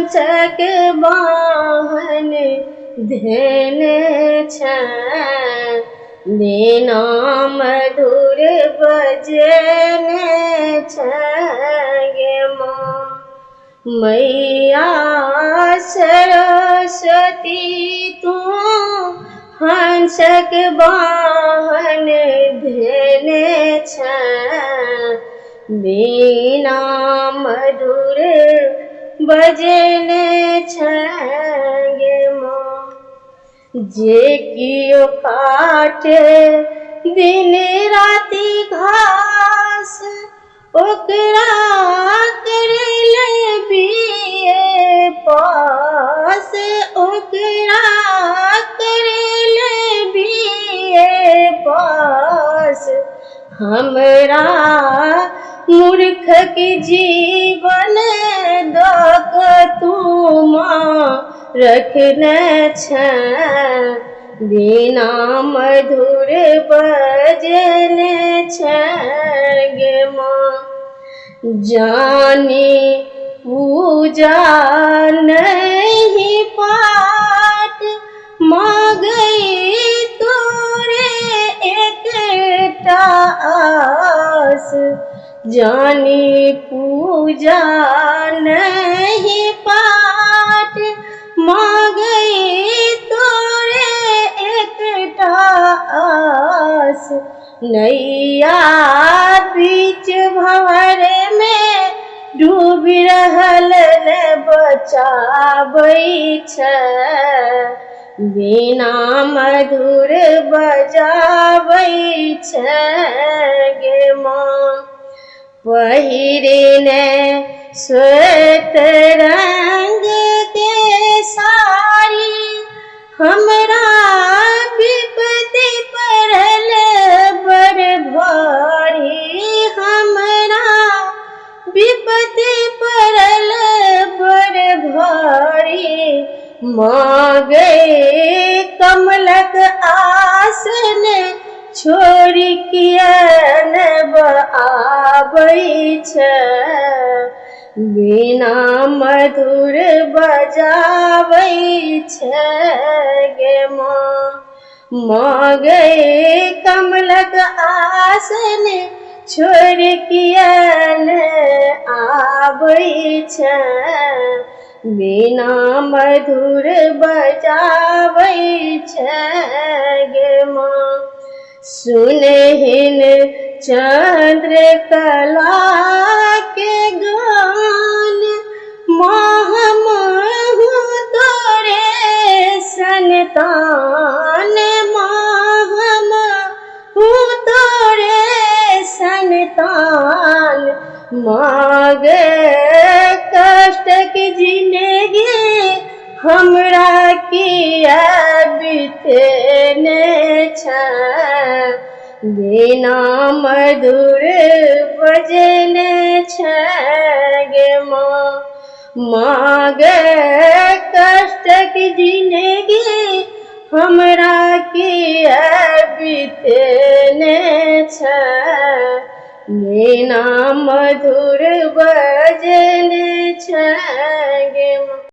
हंसक वाहन धेन बिना मधुर भजन गे माँ। मैया सरस्वती तू हंसक वाहन धेन बिना मधुर भजन गे माँ। जे कियो काटे दिन राति घास ओकरा करले बिये पास, ओकरा करले बिये पास। हमरा मूर्ख के जीवन दक तू माँ रखने बिना मधुर भजन गे माँ। जानी पूजा नहीं पाठ मांगई तोरे एकटा आस। जानी पूजा नहीं पाठ मांगई तोरे एकटा आस। नैया बीच भंवर में डूबी रहल ने बचाबै बिना मधुर बजाबै गे माँ। पहिरने श्वेत रंग के साड़ी हमरा विपत्ति पड़ल बड़ भारी। हमरा विपत्ति पड़ल बड़ भारी। मांगे कमलक आसन छोड़ कियन आबै बिना मधुर बजाबै गे माँ। मांगे कमलक आसन छोड़ कियन आबै बिना मधुर बजाबै गे माँ। सुनहिन चंद्रकला के गान माँ महु तोरे संतान। माँ महु तोरे संतान। मांगे कष्ट की जिंदगी हमरा किया बीतने बिना मधुर भजन गे माँ। मांगे कष्ट की जिंदगी हमरा किया बीतने बिना मधुर भजन